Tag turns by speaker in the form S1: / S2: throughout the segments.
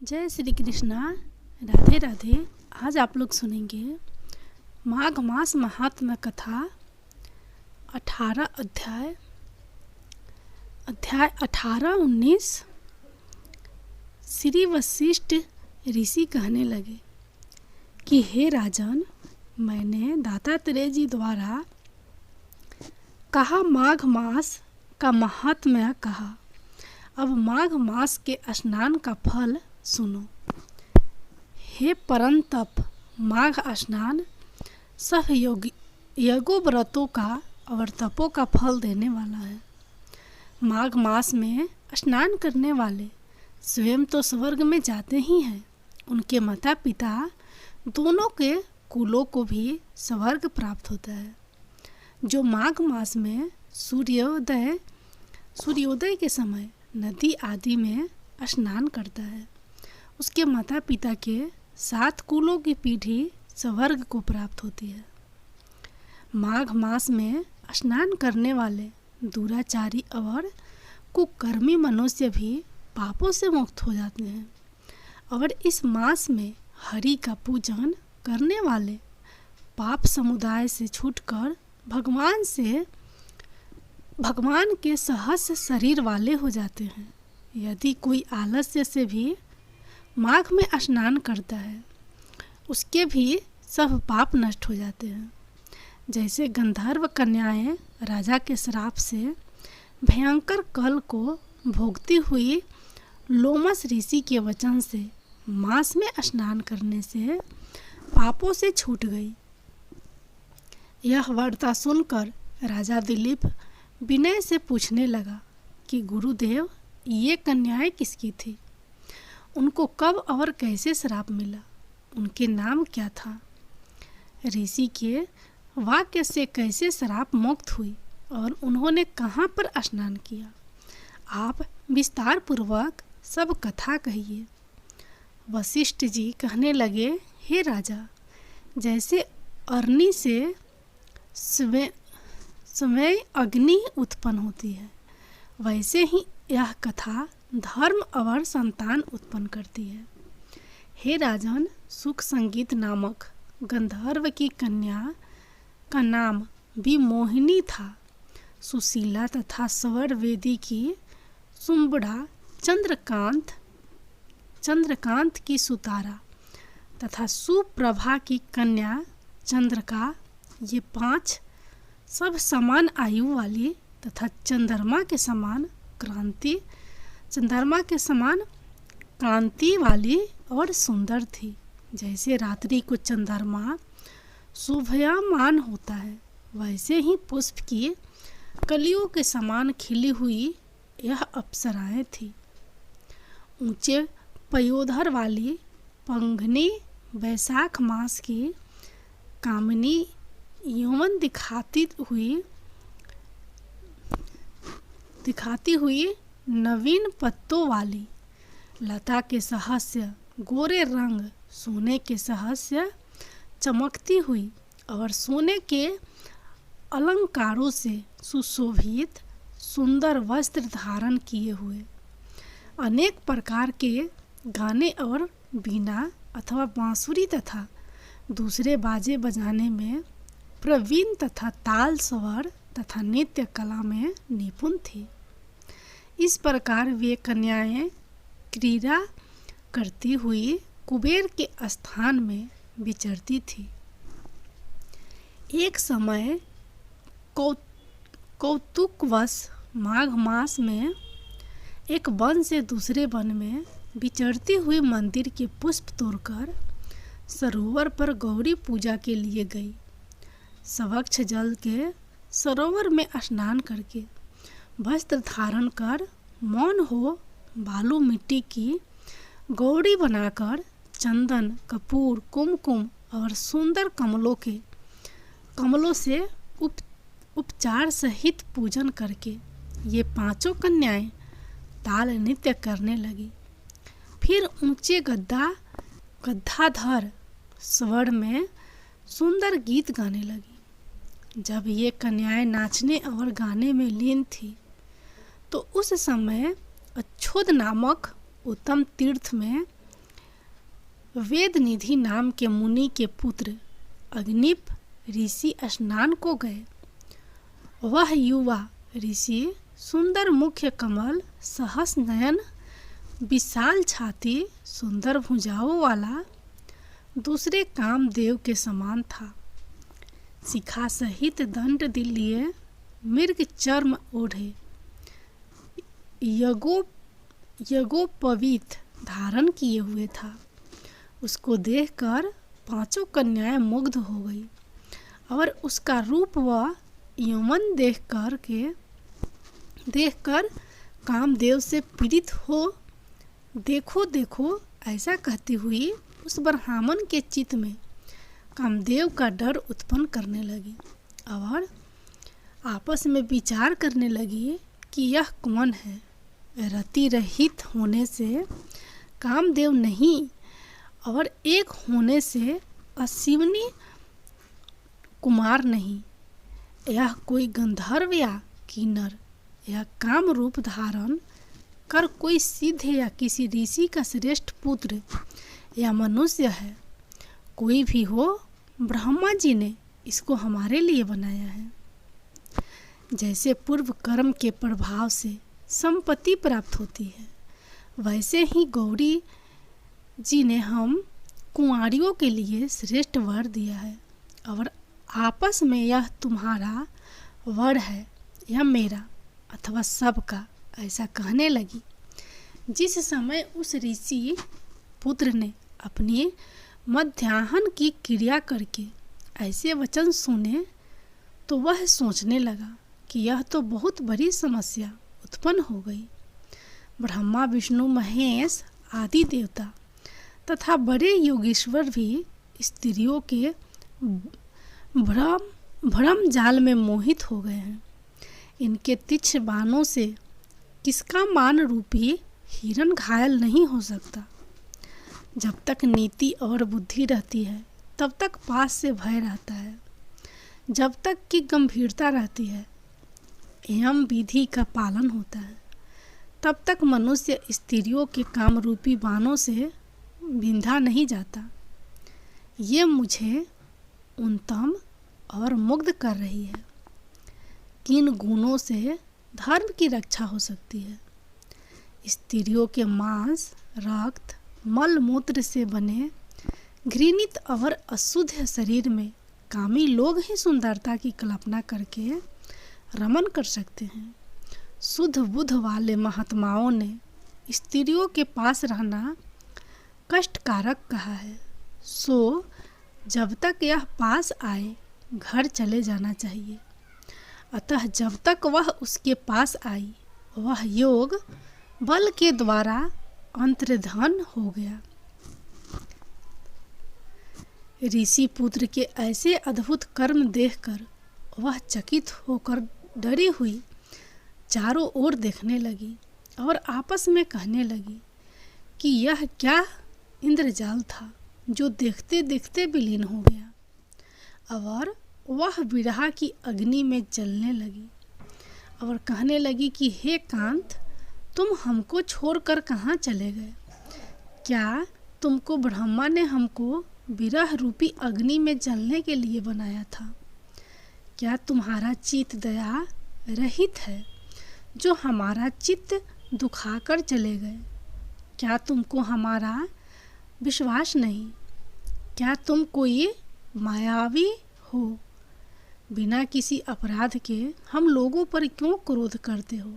S1: जय श्री कृष्णा। राधे राधे। आज आप लोग सुनेंगे माघ मास महात्म्य कथा 18 अध्याय 18-19। श्री वशिष्ठ ऋषि कहने लगे कि हे राजन, मैंने दत्तात्रेय जी द्वारा कहा माघ मास का महात्म्य कहा। अब माघ मास के स्नान का फल सुनो। हे परंतप, माघ स्नान सब यज्ञों व्रतों का और तपों का फल देने वाला है। माघ मास में स्नान करने वाले स्वयं तो स्वर्ग में जाते ही हैं, उनके माता पिता दोनों के कुलों को भी स्वर्ग प्राप्त होता है। जो माघ मास में सूर्योदय के समय नदी आदि में स्नान करता है, उसके माता पिता के 7 कुलों की पीढ़ी स्वर्ग को प्राप्त होती है। माघ मास में स्नान करने वाले दुराचारी और कुकर्मी मनुष्य भी पापों से मुक्त हो जाते हैं। और इस मास में हरि का पूजन करने वाले पाप समुदाय से छूटकर भगवान के सहस्र शरीर वाले हो जाते हैं। यदि कोई आलस्य से भी माघ में स्नान करता है, उसके भी सब पाप नष्ट हो जाते हैं। जैसे गंधर्व कन्याएं राजा के श्राप से भयंकर कल को भोगती हुई लोमस ऋषि के वचन से मास में स्नान करने से पापों से छूट गई। यह वार्ता सुनकर राजा दिलीप विनय से पूछने लगा कि गुरुदेव, ये कन्याएं किसकी थी? उनको कब और कैसे श्राप मिला? उनके नाम क्या था? ऋषि के वाक्य से कैसे श्राप मुक्त हुई और उन्होंने कहाँ पर स्नान किया? आप विस्तार पूर्वक सब कथा कहिए। वशिष्ठ जी कहने लगे, हे राजा, जैसे अग्नि से स्वयं अग्नि उत्पन्न होती है, वैसे ही यह कथा धर्म और संतान उत्पन्न करती है। हे राजन, सुख संगीत नामक गंधर्व की कन्या का नाम विमोहिनी था। सुशीला तथा स्वर वेदी की सुंबड़ा चंद्रकांत की सुतारा तथा सुप्रभा की कन्या चंद्रका, ये 5 सब समान आयु वाली तथा चंद्रमा के समान कांति वाली और सुंदर थी। जैसे रात्रि को चंद्रमा शोभायमान होता है, वैसे ही पुष्प की कलियों के समान खिली हुई यह अप्सराएं थी। ऊंचे पयोधर वाली पंगनी वैशाख मास की कामिनी यौवन दिखाती हुई नवीन पत्तों वाली लता के सहस्य गोरे रंग सोने के सहस्य चमकती हुई और सोने के अलंकारों से सुशोभित सुंदर वस्त्र धारण किए हुए, अनेक प्रकार के गाने और बीना अथवा बांसुरी तथा दूसरे बाजे बजाने में प्रवीण तथा ताल स्वर तथा नृत्य कला में निपुण थी। इस प्रकार वे कन्याएं क्रीड़ा करती हुई कुबेर के स्थान में विचरती थी। एक समय कौतुकवश माघ मास में एक वन से दूसरे वन में विचरती हुई मंदिर के पुष्प तोड़कर सरोवर पर गौरी पूजा के लिए गई। स्वच्छ जल के सरोवर में स्नान करके वस्त्र धारण कर मौन हो बालू मिट्टी की गौरी बनाकर चंदन, कपूर, कुमकुम और सुंदर कमलों से उपचार सहित पूजन करके ये 5 कन्याएं ताल नृत्य करने लगी। फिर ऊंचे गद्दाधर स्वर में सुंदर गीत गाने लगी। जब ये कन्याएं नाचने और गाने में लीन थी, तो उस समय अच्छोद नामक उत्तम तीर्थ में वेदनिधि नाम के मुनि के पुत्र अग्निप ऋषि स्नान को गए। वह युवा ऋषि सुंदर मुख्य कमल, सहस नयन, विशाल छाती, सुंदर भुजाओं वाला, दूसरे कामदेव के समान था। शिखा सहित दंड लिए, मृग चर्म ओढ़े, यज्ञोपवीत धारण किए हुए था। उसको देखकर पांचों कन्याएं मुग्ध हो गई और उसका रूप व यौवन देखकर कामदेव से पीड़ित हो देखो देखो ऐसा कहती हुई उस ब्राह्मण के चित्त में कामदेव का डर उत्पन्न करने लगी और आपस में विचार करने लगी कि यह कौन है। रति रहित होने से कामदेव नहीं और एक होने से अश्विनी कुमार नहीं, यह कोई गंधर्व या किन्नर या काम रूप धारण कर कोई सिद्ध या किसी ऋषि का श्रेष्ठ पुत्र या मनुष्य है। कोई भी हो, ब्रह्मा जी ने इसको हमारे लिए बनाया है। जैसे पूर्व कर्म के प्रभाव से संपत्ति प्राप्त होती है, वैसे ही गौरी जी ने हम कुंवारियों के लिए श्रेष्ठ वर दिया है और आपस में यह तुम्हारा वर है या मेरा अथवा सबका, ऐसा कहने लगी। जिस समय उस ऋषि पुत्र ने अपनी मध्याह्न की क्रिया करके ऐसे वचन सुने तो वह सोचने लगा कि यह तो बहुत बड़ी समस्या उत्पन्न हो गई। ब्रह्मा, विष्णु, महेश आदि देवता तथा बड़े योगीश्वर भी स्त्रियों के भ्रम जाल में मोहित हो गए हैं। इनके तीक्ष बाणों से किसका मान रूपी हिरण घायल नहीं हो सकता। जब तक नीति और बुद्धि रहती है तब तक पास से भय रहता है। जब तक कि गंभीरता रहती है एवं विधि का पालन होता है तब तक मनुष्य स्त्रियों के काम रूपी बाणों से बिंधा नहीं जाता। ये मुझे उन्नतम और मुग्ध कर रही है। किन गुणों से धर्म की रक्षा हो सकती है? स्त्रियों के मांस, रक्त, मल मूत्र से बने घृणित और अशुद्ध शरीर में कामी लोग ही सुंदरता की कल्पना करके रमन कर सकते हैं। शुद्ध बुद्ध वाले महात्माओं ने स्त्रियों के पास रहना कष्टकारक कहा है। सो जब तक यह पास आए घर चले जाना चाहिए। अतः जब तक वह उसके पास आई वह योग बल के द्वारा अंतर्धान हो गया। ऋषि पुत्र के ऐसे अद्भुत कर्म देखकर वह चकित होकर डरी हुई चारों ओर देखने लगी और आपस में कहने लगी कि यह क्या इंद्रजाल था जो देखते देखते विलीन हो गया। और वह विरह की अग्नि में जलने लगी और कहने लगी कि हे कांत, तुम हमको छोड़कर कहाँ चले गए? क्या तुमको ब्रह्मा ने हमको विरह रूपी अग्नि में जलने के लिए बनाया था? क्या तुम्हारा चित्त दया रहित है जो हमारा चित्त दुखाकर चले गए? क्या तुमको हमारा विश्वास नहीं? क्या तुम कोई मायावी हो? बिना किसी अपराध के हम लोगों पर क्यों क्रोध करते हो?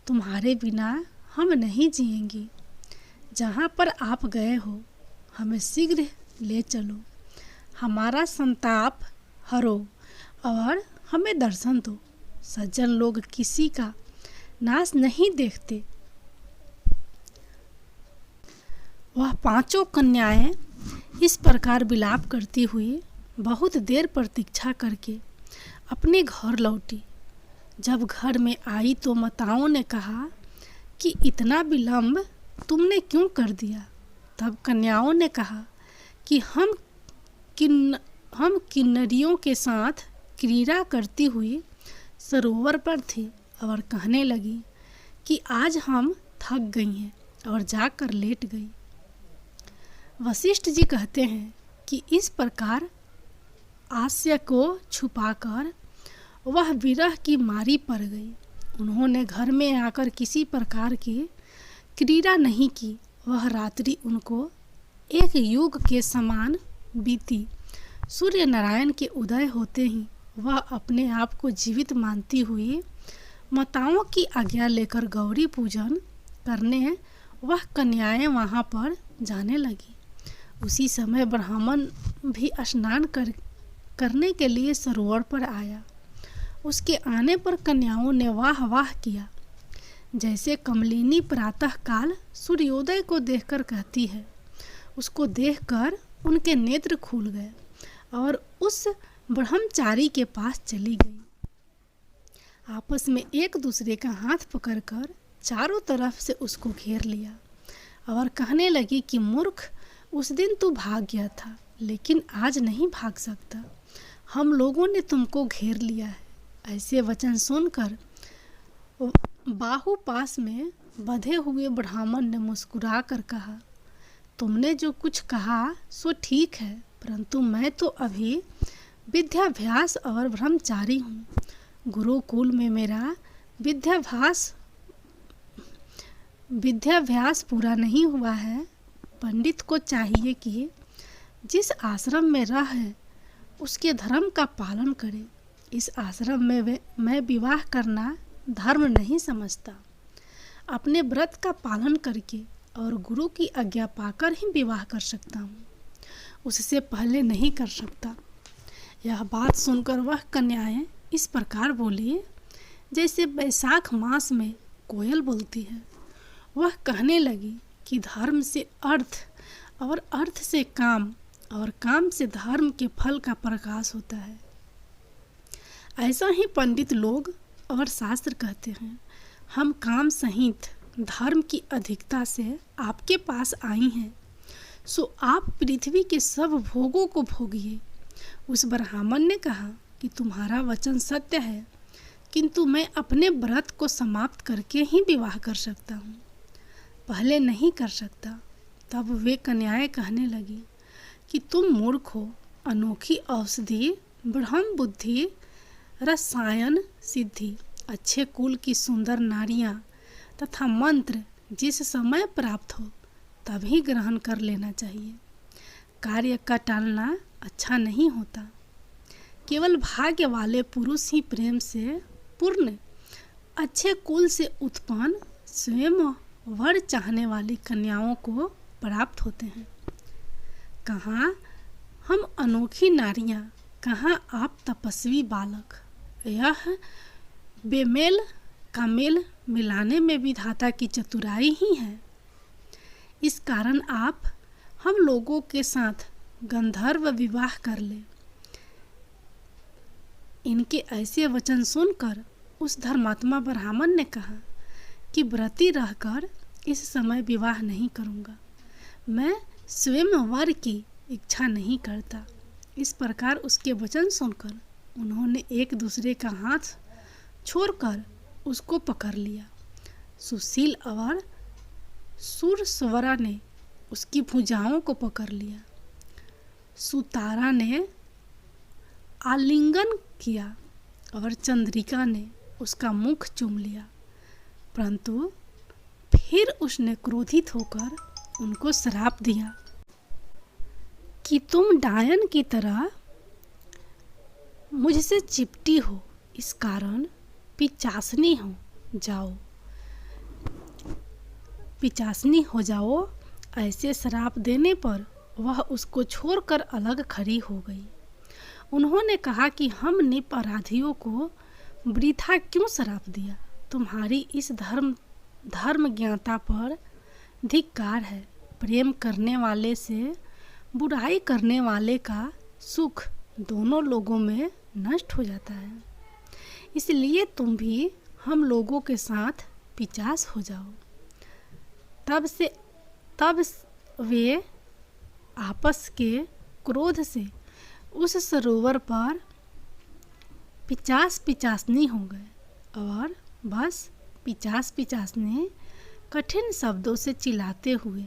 S1: तुम्हारे बिना हम नहीं जिएंगे। जहाँ पर आप गए हो हमें शीघ्र ले चलो, हमारा संताप हरो और हमें दर्शन दो। सज्जन लोग किसी का नाश नहीं देखते। वह पांचों कन्याएं इस प्रकार विलाप करती हुई बहुत देर प्रतीक्षा करके अपने घर लौटी। जब घर में आई तो माताओं ने कहा कि इतना विलंब तुमने क्यों कर दिया? तब कन्याओं ने कहा कि हम किन्नरियों के साथ क्रीड़ा करती हुई सरोवर पर थी और कहने लगी कि आज हम थक गई हैं और जाकर लेट गई। वशिष्ठ जी कहते हैं कि इस प्रकार आस्य को छुपाकर वह विरह की मारी पड़ गई। उन्होंने घर में आकर किसी प्रकार की क्रीड़ा नहीं की। वह रात्रि उनको एक युग के समान बीती। सूर्य नारायण के उदय होते ही वह अपने आप को जीवित मानती हुई माताओं की आज्ञा लेकर गौरी पूजन करने वह कन्याएं वहां पर जाने लगी। उसी समय ब्राह्मण भी स्नान करने के लिए सरोवर पर आया। उसके आने पर कन्याओं ने वाह वाह किया। जैसे कमलिनी प्रातः काल सूर्योदय को देखकर कहती है, उसको देखकर उनके नेत्र खुल गए और उस ब्रह्मचारी के पास चली गई। आपस में एक दूसरे का हाथ पकड़कर चारों तरफ से उसको घेर लिया और कहने लगी कि मूर्ख, उस दिन तू भाग गया था लेकिन आज नहीं भाग सकता। हम लोगों ने तुमको घेर लिया है। ऐसे वचन सुनकर बाहु पास में बंधे हुए ब्राह्मण ने मुस्कुरा कर कहा, तुमने जो कुछ कहा सो ठीक है, परंतु मैं तो अभी विद्याभ्यास और ब्रह्मचारी हूँ। गुरुकुल में मेरा विद्याभ्यास पूरा नहीं हुआ है। पंडित को चाहिए कि जिस आश्रम में रहे उसके धर्म का पालन करे। इस आश्रम में मैं विवाह करना धर्म नहीं समझता। अपने व्रत का पालन करके और गुरु की आज्ञा पाकर ही विवाह कर सकता हूँ, उससे पहले नहीं कर सकता। यह बात सुनकर वह कन्याएं इस प्रकार बोली जैसे बैसाख मास में कोयल बोलती है। वह कहने लगी कि धर्म से अर्थ और अर्थ से काम और काम से धर्म के फल का प्रकाश होता है। ऐसा ही पंडित लोग और शास्त्र कहते हैं। हम काम सहित धर्म की अधिकता से आपके पास आई हैं, सो आप पृथ्वी के सब भोगों को भोगिए। उस ब्राह्मण ने कहा कि तुम्हारा वचन सत्य है, किंतु मैं अपने व्रत को समाप्त करके ही विवाह कर सकता हूँ, पहले नहीं कर सकता। तब वे कन्याएं कहने लगी कि तुम मूर्ख हो। अनोखी औषधि, ब्रह्म बुद्धि, रसायन सिद्धि, अच्छे कुल की सुंदर नारियां तथा मंत्र जिस समय प्राप्त हो तभी ग्रहण कर लेना चाहिए। कार्य का टालना अच्छा नहीं होता। केवल भाग्य वाले पुरुष ही प्रेम से पूर्ण अच्छे कुल से उत्पन्न स्वयं वर चाहने वाली कन्याओं को प्राप्त होते हैं। कहाँ हम अनोखी नारियां, कहाँ आप तपस्वी बालक। यह बेमेल का मेल मिलाने में विधाता की चतुराई ही है। इस कारण आप हम लोगों के साथ गंधर्व विवाह कर ले। इनके ऐसे वचन सुनकर उस धर्मात्मा ब्राह्मण ने कहा कि व्रती रहकर इस समय विवाह नहीं करूँगा, मैं स्वयं वर की इच्छा नहीं करता। इस प्रकार उसके वचन सुनकर उन्होंने एक दूसरे का हाथ छोड़कर उसको पकड़ लिया। सुशील और सुरस्वरा ने उसकी भुजाओं को पकड़ लिया। सुतारा ने आलिंगन किया और चंद्रिका ने उसका मुख चूम लिया, परंतु फिर उसने क्रोधित होकर उनको श्राप दिया कि तुम डायन की तरह मुझसे चिपटी हो, इस कारण पिचासनी हो जाओ। ऐसे श्राप देने पर वह उसको छोड़कर अलग खड़ी हो गई। उन्होंने कहा कि हमने अपराधियों को वृथा क्यों श्राप दिया। तुम्हारी इस धर्म ज्ञाता पर धिक्कार है। प्रेम करने वाले से बुराई करने वाले का सुख दोनों लोगों में नष्ट हो जाता है। इसलिए तुम भी हम लोगों के साथ पिचास हो जाओ। तब वे आपस के क्रोध से उस सरोवर पर पिचासनी हो गए और बस पिचासनी कठिन शब्दों से चिल्लाते हुए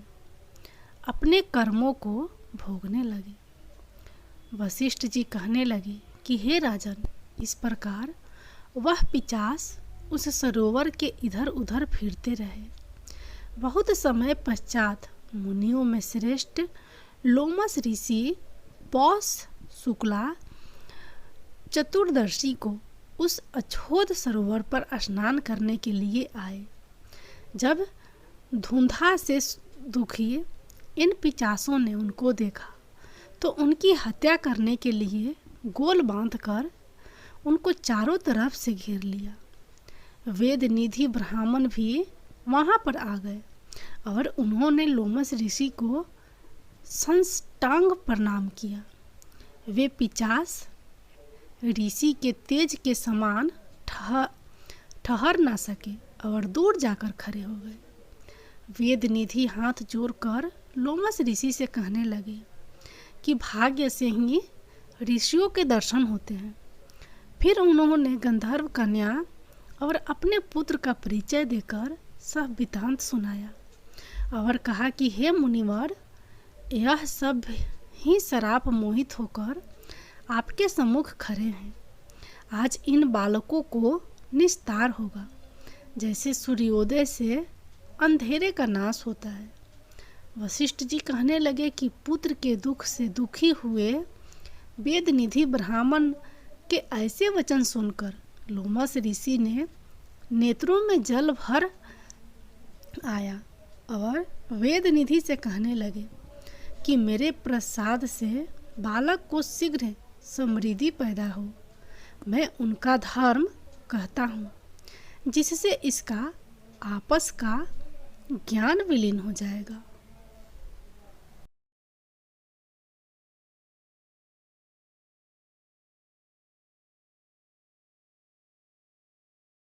S1: अपने कर्मों को भोगने लगे। वशिष्ठ जी कहने लगे कि हे राजन, इस प्रकार वह पिशाच उस सरोवर के इधर उधर फिरते रहे। बहुत समय पश्चात मुनियों में श्रेष्ठ लोमस ऋषि पौष शुक्ला चतुर्दशी को उस अछोद सरोवर पर स्नान करने के लिए आए। जब धुंधा से दुखी इन पिशाचों ने उनको देखा तो उनकी हत्या करने के लिए गोल बांधकर उनको चारों तरफ से घेर लिया। वेद निधि ब्राह्मण भी वहाँ पर आ गए और उन्होंने लोमस ऋषि को साष्टांग प्रणाम किया। वे पिशाच ऋषि के तेज के समान ठहर ना सके और दूर जाकर खड़े हो गए। वेद निधि हाथ जोड़कर लोमस ऋषि से कहने लगे कि भाग्य से ही ऋषियों के दर्शन होते हैं। फिर उन्होंने गंधर्व कन्या और अपने पुत्र का परिचय देकर सब वृत्तांत सुनाया और कहा कि हे मुनिवर, यह सब ही शराब मोहित होकर आपके सम्मुख खड़े हैं। आज इन बालकों को निस्तार होगा, जैसे सूर्योदय से अंधेरे का नाश होता है। वशिष्ठ जी कहने लगे कि पुत्र के दुख से दुखी हुए वेद निधि ब्राह्मण के ऐसे वचन सुनकर लोमस ऋषि ने नेत्रों में जल भर आया और वेद निधि से कहने लगे कि मेरे प्रसाद से बालक को शीघ्र समृद्धि पैदा हो। मैं उनका धर्म कहता हूँ, जिससे इसका आपस का ज्ञान विलीन हो जाएगा।